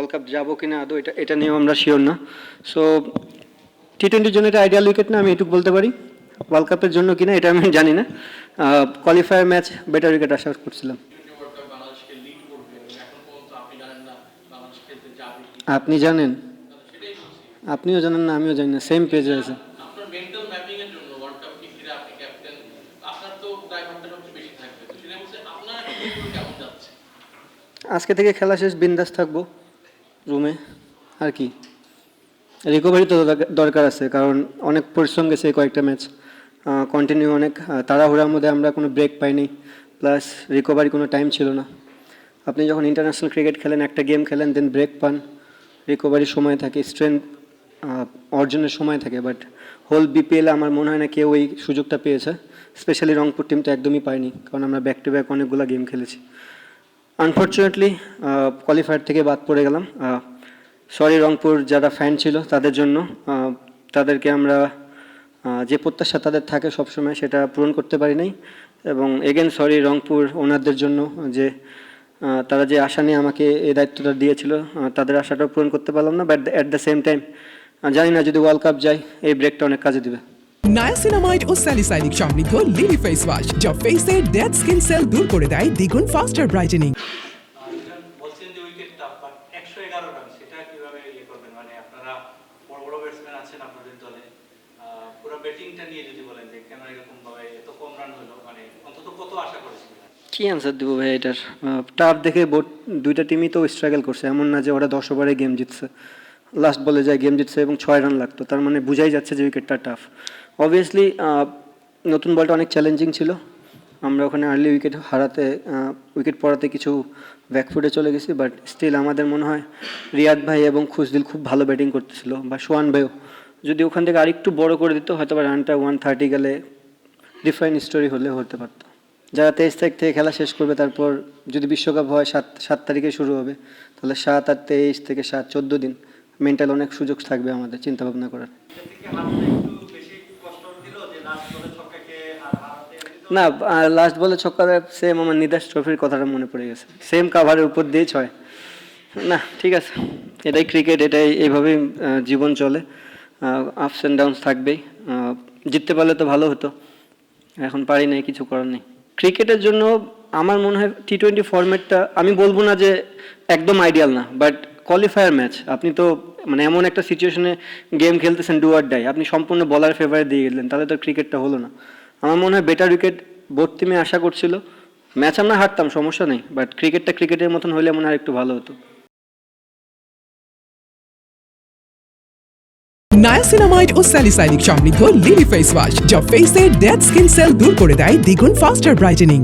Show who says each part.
Speaker 1: World cup যাবো কিনা আদৌ এটা এটা নিয়েও আমরা শিওর না। সো টি-20-র জন্য এটা আইডিয়াল উইকেট না, আমি এটুকু বলতে পারি। ওয়ার্ল্ড কাপের জন্য কিনা এটা আমি জানি না। কোয়ালিফায়ার ম্যাচ বেটার উইকেট আশা করছিলাম। আপনি জানেন, আপনিও জানেন না, আমিও জানি না, সেম পেজে আছে। আজকে থেকে খেলা শেষ, বিন্দাস থাকবো রুমে, আর কি। রিকভারি তো দরকার আছে, কারণ অনেক পরিশ্রম গেছে কয়েকটা ম্যাচ কন্টিনিউ, অনেক তাড়াহুড়ার মধ্যে আমরা কোনো ব্রেক পাইনি, প্লাস রিকভারি কোনো টাইম ছিল না। আপনি যখন ইন্টারন্যাশনাল ক্রিকেট খেলেন, একটা গেম খেলেন, দেন ব্রেক পান, রিকভারির সময় থাকে, স্ট্রেংথ অর্জনের সময় থাকে, বাট হোল বিপিএলে আমার মনে হয় না কেউ এই সুযোগটা পেয়েছে। স্পেশালি রংপুর টিম তো একদমই পায়নি, কারণ আমরা ব্যাক টু ব্যাক অনেকগুলো গেম খেলেছি। আনফর্চুনেটলি কোয়ালিফায়ার থেকে বাদ পড়ে গেলাম। সরি রংপুর যারা ফ্যান ছিল তাদের জন্য, তাদেরকে আমরা যে প্রত্যাশা তাদের থাকে সবসময় সেটা পূরণ করতে পারি নাই। এবং এগেন সরি রংপুর ওনারদের জন্য, যে তারা যে আশা নিয়ে আমাকে এই দায়িত্বটা দিয়েছিল, তাদের আশাটাও পূরণ করতে পারলাম না। But at the same time জানি না, যদি ওয়ার্ল্ড কাপ যায় এই ব্রেকটা অনেক কাজে দিবে।
Speaker 2: নায়াসিনামাইড ও স্যালিসাইনিক সমৃদ্ধ লিলি ফেস ওয়াশ, যা ফেসের ডেড স্কিন সেল দূর করে দেয় দ্বিগুণ ফাস্টার ব্রাইটেনিং।
Speaker 3: বলছেন যে উইকেটটা 111 রান, সেটা কিভাবে করবেন? মানে আপনারা বড় বড় ব্যাটসম্যান আছেন আপনাদের দলে, পুরো ব্যাটিংটা নিয়ে যদি বলেন যে কেন এরকম ভাবে এত কম রান হলো, মানে অন্তত কত আশা করেছিলেন?
Speaker 1: কি অ্যান্সার দেবো ভাই এটার? টাফ দেখে দুইটা টিমই তো স্ট্রাগল করছে, এমন না যে ওরা 10 ওভারে গেম জিতছে, লাস্ট বলে যায় গেম জিতছে এবং 6 রান লাগতো, তার মানে বোঝাই যাচ্ছে যে উইকেটটা টাফ। অবভিয়াসলি নতুন বলটা অনেক চ্যালেঞ্জিং ছিল, আমরা ওখানে আর্লি উইকেট পড়াতে কিছু ব্যাকফুটে চলে গেছি, বাট স্টিল আমাদের মনে হয় রিয়াদ ভাই এবং খুশদিল খুব ভালো ব্যাটিং করতেছিল, বা সোহান ভাইও যদি ওখান থেকে আরেকটু বড় করে দিত, হয়তো বা রানটা 130 গেলে ডিফারেন্ট স্টোরি হলে হতে পারতো। যারা 23 তারিখ থেকে খেলা শেষ করবে, তারপর যদি বিশ্বকাপ হয় 7 তারিখে শুরু হবে, তাহলে 7 আর 23 থেকে 7 14 দিন মেন্টাল অনেক সুযোগ থাকবে আমাদের চিন্তা ভাবনা করার। না, লাস্ট বলে ছক্কা, সেম আমার নিদাস ট্রফির কথাটা মনে পড়ে গেছে, সেম কাভারের উপর দিয়ে 6। না ঠিক আছে, এটাই ক্রিকেট, এটাই এইভাবেই জীবন চলে, আপস অ্যান্ড ডাউনস থাকবেই। জিততে পারলে তো ভালো হতো, এখন পারি নাই, কিছু করার নেই। ক্রিকেটের জন্য আমার মনে হয় টি-20 ফরম্যাটটা, আমি বলবো না যে একদম আইডিয়াল না, বাট কোয়ালিফায়ার ম্যাচ আপনি তো মানে এমন একটা সিচুয়েশনে গেম খেলতেছেন, ডু অর ডাই, আপনি সম্পূর্ণ বলার ফেভারে দিয়ে গেলেন, তাহলে তো ক্রিকেটটা হলো না। আমার মনে হয় বেটার উইকেট বোর্ড টিমে আশা করছিল, ম্যাচ আমরা হারতাম, সমস্যা নেই, বাট ক্রিকেটটা ক্রিকেটের মতন হলে মনে হয় একটু ভালো হতো।
Speaker 2: নায়াসিনামাইড ও স্যালিসাইনিক সমৃদ্ধ লিলি ফেস ওয়াশ, যা ফেসের ডেড স্কিন সেল দূর করে দেয় দ্বিগুণ ফাস্টার ব্রাইটেনিং।